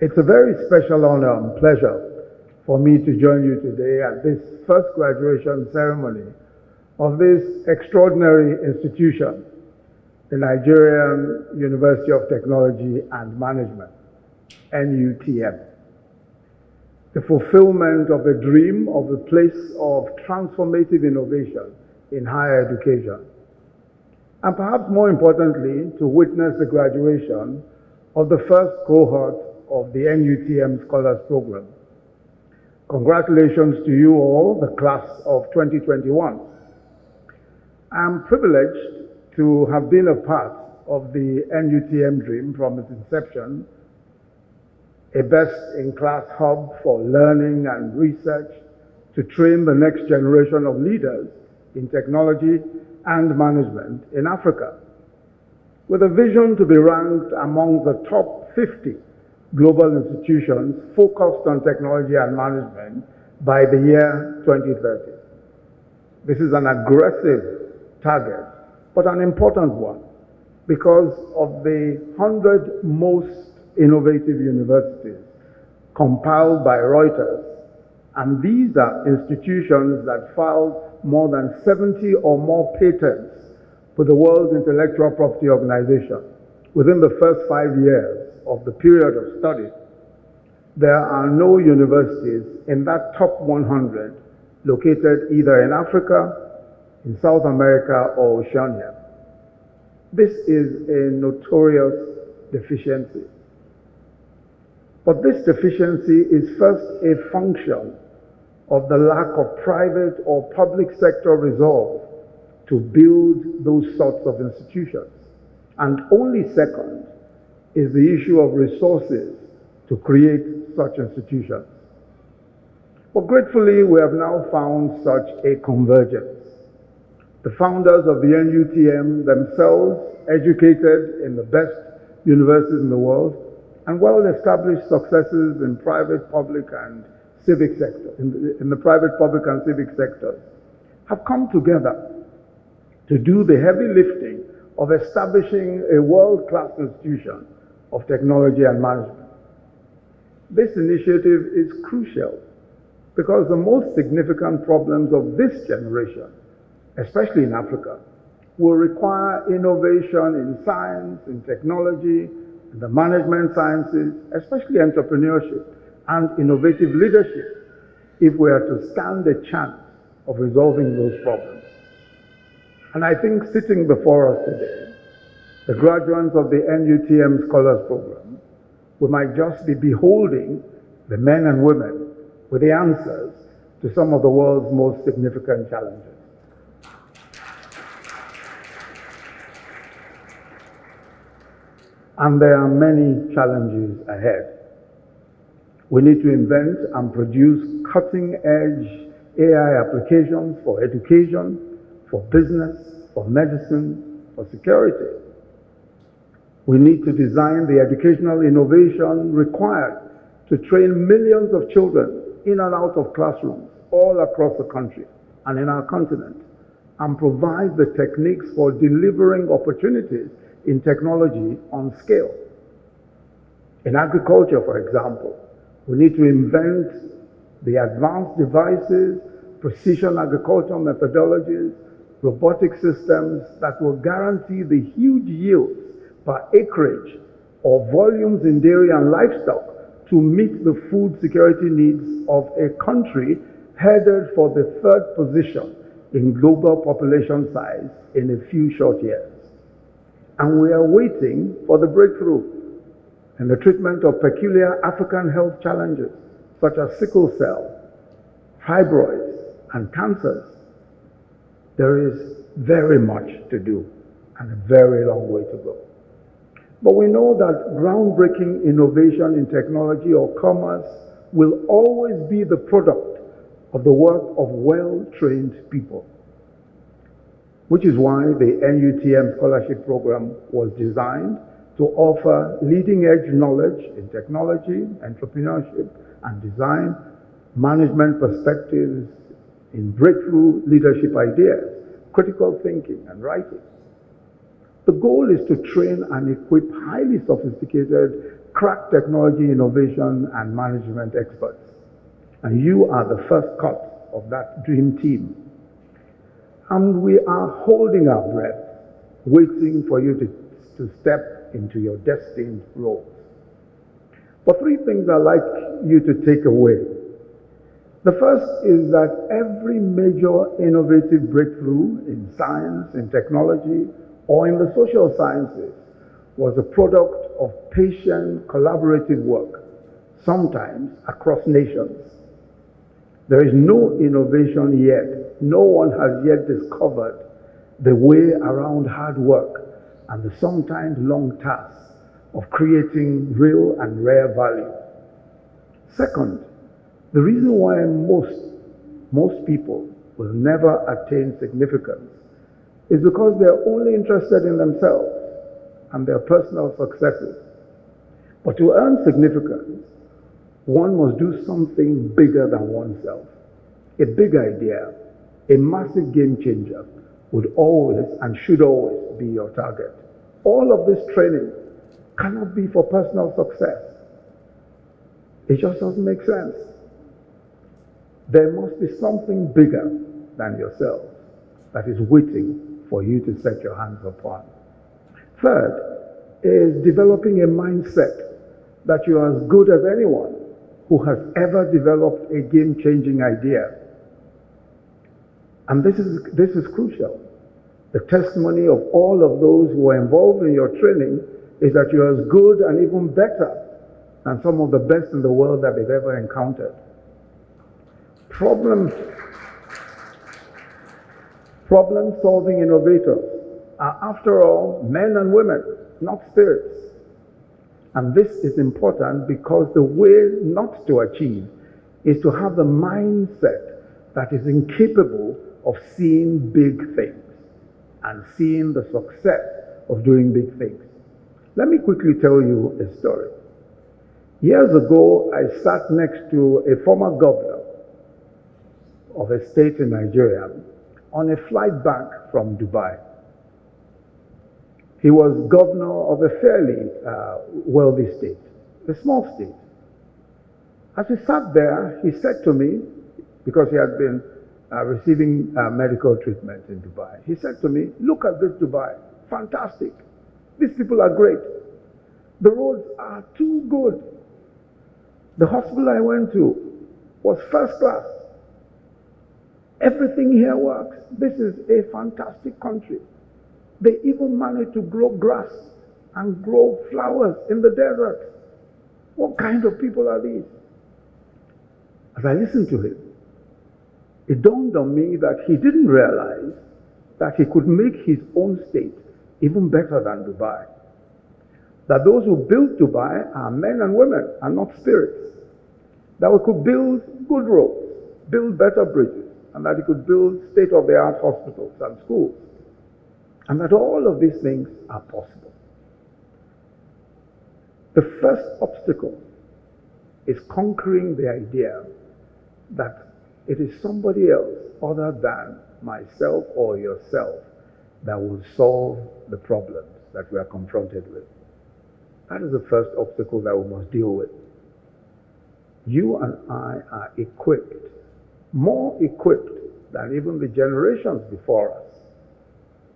It's a very special honor and pleasure for me to join you today at this first graduation ceremony of this extraordinary institution, the Nigerian University of Technology and Management, NUTM. The fulfillment of a dream of a place of transformative innovation in higher education. And perhaps more importantly, to witness the graduation of the first cohort of the NUTM Scholars Program. Congratulations to you all, the class of 2021. I'm privileged to have been a part of the NUTM dream from its inception, a best-in-class hub for learning and research to train the next generation of leaders in technology and management in Africa, with a vision to be ranked among the top 50 global institutions focused on technology and management by the year 2030. This is an aggressive target, but an important one because of the 100 most innovative universities compiled by Reuters. And these are institutions that filed more than 70 or more patents with the World Intellectual Property Organization within the first 5 years of the period of study. There are no universities in that top 100 located either in Africa, in South America, or Oceania. This is a notorious deficiency. But this deficiency is first a function of the lack of private or public sector resolve to build those sorts of institutions. And only second is the issue of resources to create such institutions. But gratefully, we have now found such a convergence. The founders of the NUTM themselves, educated in the best universities in the world, and well-established successes in private, public, and civic sector, in the private, public, and civic sectors, have come together to do the heavy lifting of establishing a world-class institution of technology and management. This initiative is crucial because the most significant problems of this generation, especially in Africa, will require innovation in science, in technology, in the management sciences, especially entrepreneurship and innovative leadership, if we are to stand a chance of resolving those problems. And I think sitting before us today, the graduates of the NUTM Scholars Program, we might just be beholding the men and women with the answers to some of the world's most significant challenges. And there are many challenges ahead. We need to invent and produce cutting-edge AI applications for education, for business, for medicine, for security. We need to design the educational innovation required to train millions of children in and out of classrooms all across the country and in our continent, and provide the techniques for delivering opportunities in technology on scale. In agriculture, for example, we need to invent the advanced devices, precision agricultural methodologies, robotic systems that will guarantee the huge yields per acreage or volumes in dairy and livestock to meet the food security needs of a country headed for the 3rd position in global population size in a few short years. And we are waiting for the breakthrough in the treatment of peculiar African health challenges, such as sickle cell, fibroids, and cancers. There is very much to do and a very long way to go. But we know that groundbreaking innovation in technology or commerce will always be the product of the work of well-trained people, which is why the NUTM Scholarship Program was designed to offer leading-edge knowledge in technology, entrepreneurship, and design, management perspectives in breakthrough leadership ideas, critical thinking, and writing. The goal is to train and equip highly sophisticated crack technology, innovation, and management experts. And you are the first cut of that dream team. And we are holding our breath, waiting for you to step into your destined roles. But three things I'd like you to take away. The first is that every major innovative breakthrough in science, in technology, or in the social sciences was a product of patient, collaborative work, sometimes across nations. There is no innovation yet. No one has yet discovered the way around hard work and the sometimes long tasks of creating real and rare value. Second, the reason why most people will never attain significance is because they're only interested in themselves and their personal successes. But to earn significance, one must do something bigger than oneself. A big idea, a massive game changer would always and should always be your target. All of this training cannot be for personal success. It just doesn't make sense. There must be something bigger than yourself that is waiting for you to set your hands upon. Third is developing a mindset that you are as good as anyone who has ever developed a game-changing idea. And this is crucial. The testimony of all of those who are involved in your training is that you're as good and even better than some of the best in the world that they've ever encountered. Problem-solving innovators are, after all, men and women, not spirits. And this is important because the way not to achieve is to have the mindset that is incapable of seeing big things and seeing the success of doing big things. Let me quickly tell you a story. Years ago, I sat next to a former governor of a state in Nigeria on a flight back from Dubai. He was governor of a fairly wealthy state, a small state. As we sat there, he said to me, because he had been receiving medical treatment in Dubai, he said to me, "Look at this Dubai, fantastic. These people are great. The roads are too good. The hospital I went to was first class. Everything here works. This is a fantastic country. They even managed to grow grass and grow flowers in the desert. What kind of people are these?" As I listened to him, it dawned on me that he didn't realize that he could make his own state even better than Dubai. That those who built Dubai are men and women and not spirits. That we could build good roads, build better bridges, and that he could build state-of-the-art hospitals and schools. And that all of these things are possible. The first obstacle is conquering the idea that it is somebody else other than myself or yourself that will solve the problems that we are confronted with. That is the first obstacle that we must deal with. You and I are equipped, more equipped than even the generations before us,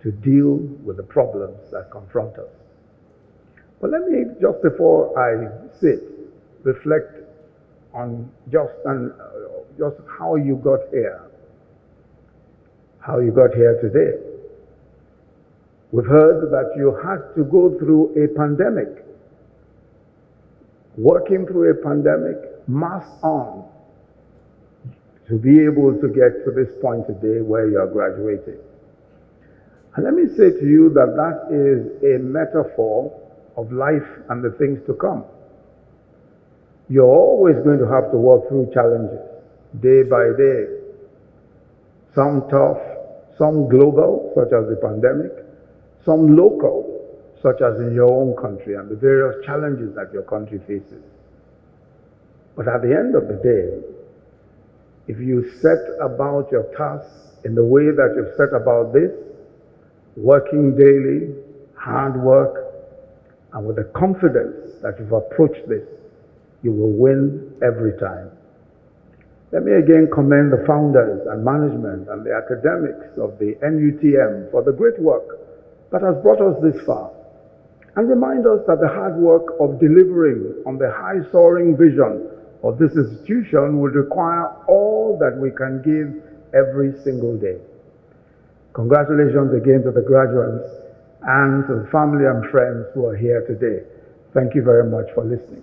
to deal with the problems that confront us. But let me, just before I sit, reflect on just how you got here. How you got here today. We've heard that you had to go through a pandemic. Working through a pandemic, mask on, to be able to get to this point today where you are graduating. And let me say to you that that is a metaphor of life and the things to come. You're always going to have to work through challenges, day by day. Some tough, some global, such as the pandemic, some local, such as in your own country and the various challenges that your country faces. But at the end of the day, if you set about your tasks in the way that you've set about this, working daily, hard work, and with the confidence that you've approached this, you will win every time. Let me again commend the founders and management and the academics of the NUTM for the great work that has brought us this far, and remind us that the hard work of delivering on the high-soaring vision of this institution will require all that we can give every single day. Congratulations again to the graduates and to the family and friends who are here today. Thank you very much for listening.